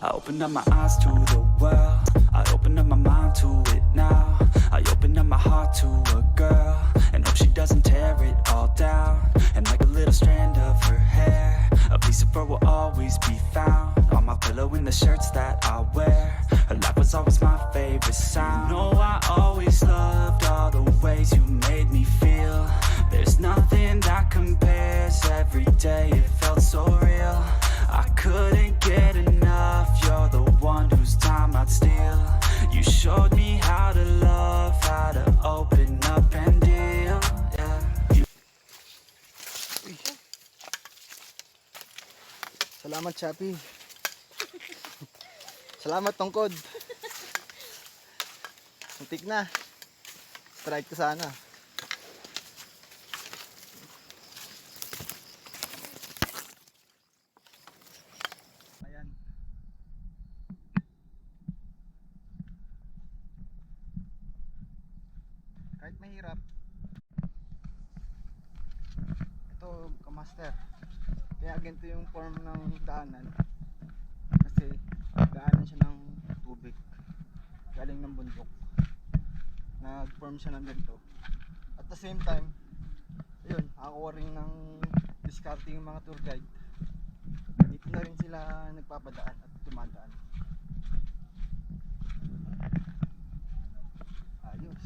I open up my eyes to the world, I open up my mind to it now. I open up my heart to a girl, and hope she doesn't tear it all down. And like a little strand of her hair, a piece of her will always be found on my pillow in the shirts that I wear. Her laugh was always my favorite sound. You know I always loved all the ways you made me feel. There's nothing that compares, every day it felt so real. I couldn't get enough, you're the one whose time I'd steal. You showed me how to love, how to open up and deal, yeah. Salamat, Chappy. Salamat, Tungkod. Muntik na. Strike ko sana. Ayan. Kahit mahirap, ito, kamaster. Kaya ganito yung form ng daanan. Kasi daanan siya ng tubig galing ng bundok. Nag-form siya ng ganito. At the same time, ayun, ako rin ng discarding yung mga tour guide. Dito na rin sila nagpapadaan at tumadaan. Ayos.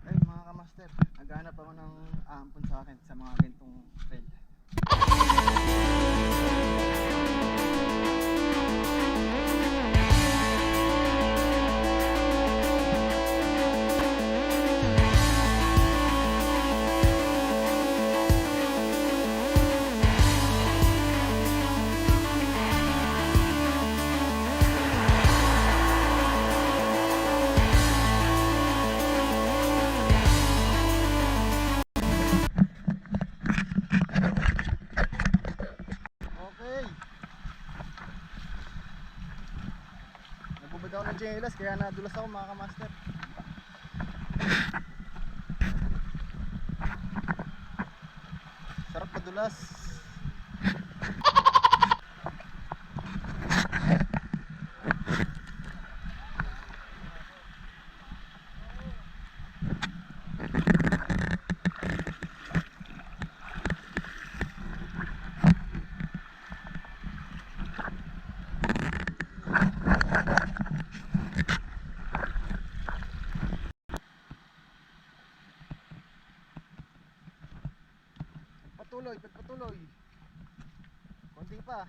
Ay mga kamaster, naghanap ako ng aampon sa akin sa mga ganitong trail. Nagbubad ako ng jelas kaya nadulas ako mga kamaster. Sarap madulas. Pagpatuloy. Konti pa.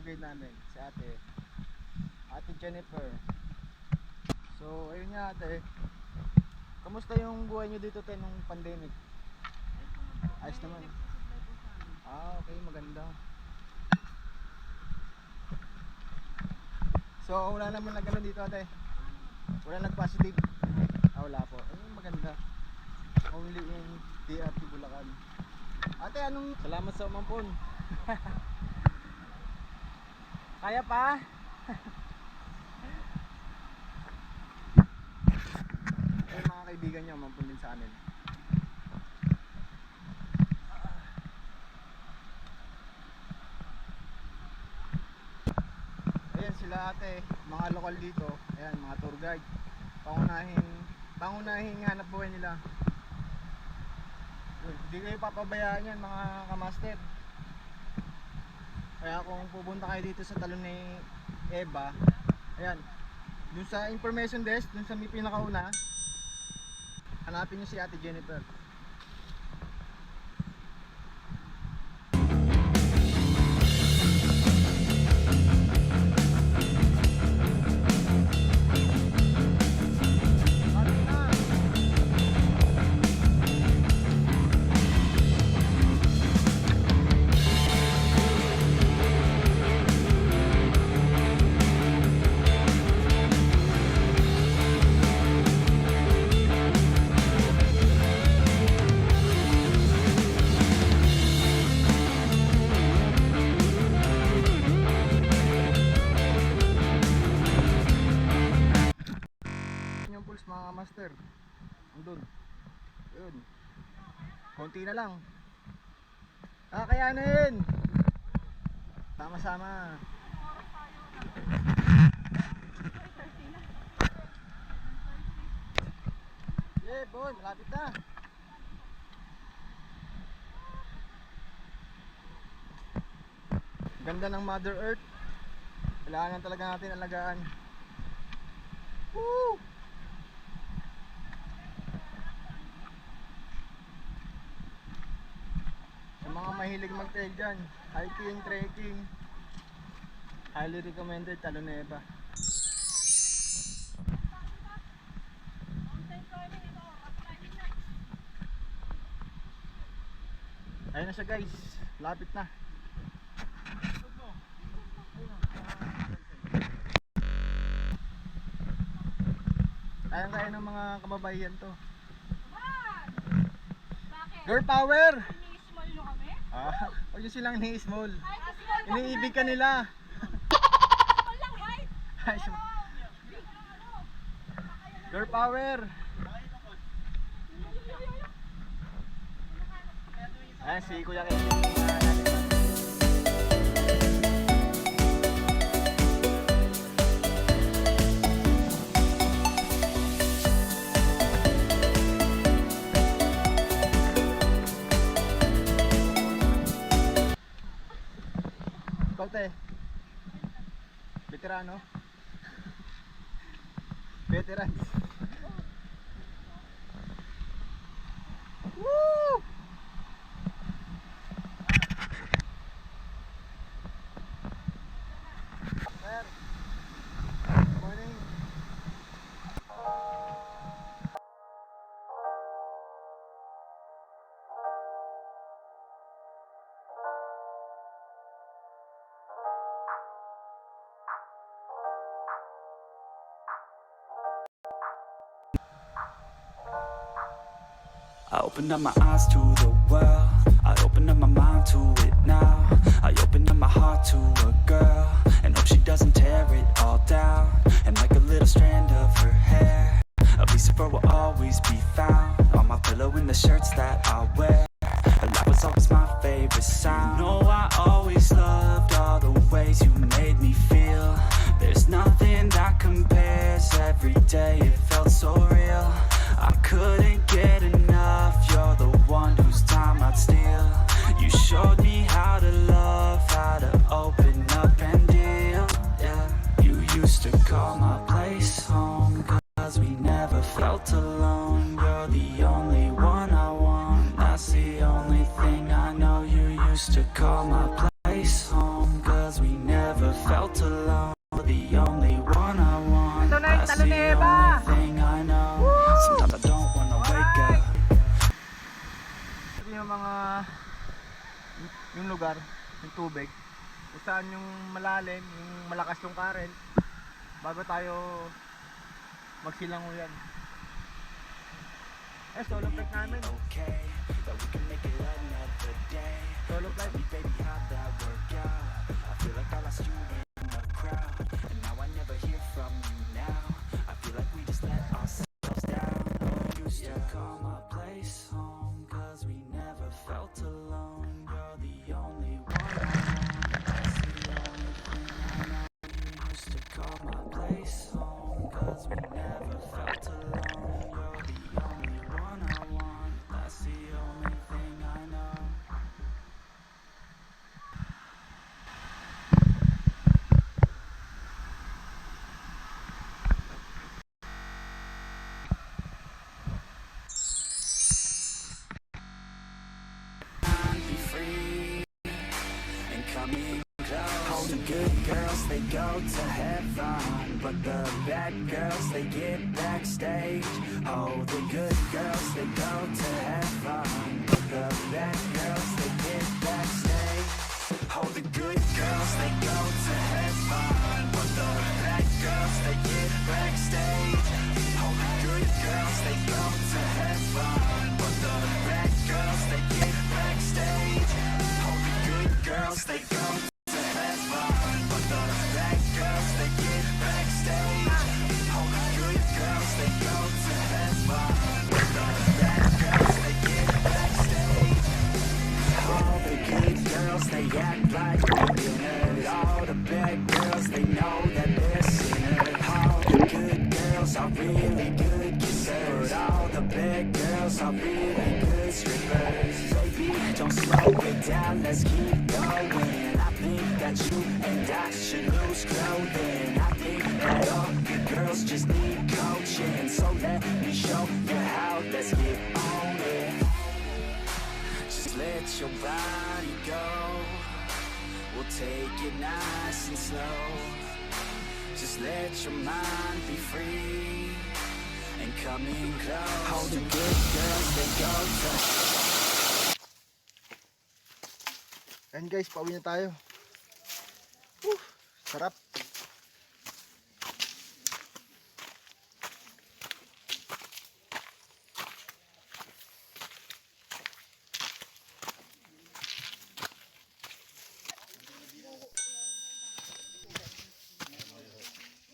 guide namin, si Ate Jennifer. So, ayun nga ate. Kamusta yung buhay niyo dito te nung pandemic? Ayos naman. Ah, okay, maganda. So, wala naman na gano'n dito ate. Wala nag-positive. Ah, wala po. Ayun, maganda. Only in DRT Bulacan. Ate, anong... Salamat sa umampon. Kaya pa? Ay, mga kaibigan niyo, umampun din sa amin. Ayan sila ate, mga lokal dito. Ayan, mga tour guide. Pangunahing hanap buhay nila. Hindi kayo papabayaan yan mga kamaster. Kaya kung pupunta kayo dito sa talon ni Eva, ayan, dun sa information desk, dun sa may pinakauna, hanapin nyo si Ate Jennifer. Yung pulse mga master. Andun. Yun. Konti na lang. Kakayanin. Sama-sama. Yeah, boy, malapit na. Ganda ng Mother Earth. Kailangan talaga natin alagaan. Woo! Sa mga mahilig mag-trail dyan, hiking, trekking, highly recommended Talon ni Eva. Ayun na siya guys, lapit na. Kaya ng mga kababayan to. Bakit? Girl power! Ini-small nyo kami? Huwag nyo silang ni-small. Ay, kasi Iniibig ka nila. small lang, right? Ay, girl power! Ayan si Kuya Ken. Kaute. Veterano. Veterans. Woo! Sir. Good morning. I open up my eyes to the world. I open up my mind to it now. I open up my heart to a girl, and hope she doesn't tear it all down. And like a little strand of her hair, a piece of her will always be found on my pillow in the shirts that I wear. Her laugh was always my favorite sound. You know I always loved all the ways you made me feel. There's nothing that compares. Every day it felt so real. I couldn't get enough. You're the one whose time I'd steal. You showed me how to love, how to open up and deal. Yeah, you used to call my place home, 'cause we never felt alone. You're the only one I want. That's the only thing I know. You used to call my place home, 'cause we never only one I want. Ito na yung That's the Taloneba! only thing I know. Sometimes I don't wanna wake up. Ito yung mga yung lugar, yung tubig kung saan yung malalim, yung malakas yung current bago tayo magsilanguyan. Solo flight namin. Okay, that we can make it another day. Solo flight. Tell me, baby, how'd that work out? I feel like I lost you in the crowd, and now I never hear from you now. I feel like we just let ourselves down. Oh, you used to call my place home, 'cause we never felt alone. You're the only one I want. That's the only thing I know. You used to call my place home, 'cause we never felt alone. You're the only one I want. That's the only thing I know. Be free and coming close. All the good girls, they go to heaven, but the bad girls, they get backstage. Oh, the good girls, they go to heaven, but the bad girls, they get backstage. Oh, the good girls, they go to heaven, but the bad girls, they get backstage. Oh, the good girls, they go to heaven, but the bad girls, they get backstage. Oh, the good girls, they go to heaven, but the bad girls, they get backstage. Oh, the good girls, they go to heaven, but the bad girls, they get backstage. All the good girls, they act like millionaires. All the bad girls, they know that they're sinners. All the good girls are really good kissers. All the bad girls are really good strippers. Baby, don't slow it down, let's keep going. I think that you and I should lose clothing. I think that all the girls just need coaching. So let me show you how, let's get on it. Just let your body go. We'll take it nice and slow. Just let your mind be free and come in close. All the good girls, they go to. Ayan guys, pauwi na tayo. Sarap.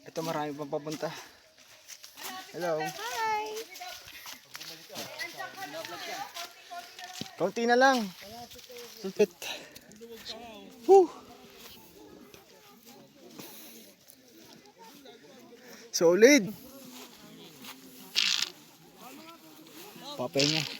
Ito marami pang papunta. Hello. Hi. Kaunti na lang. Sulpit. Woo. Solid. Papahinga.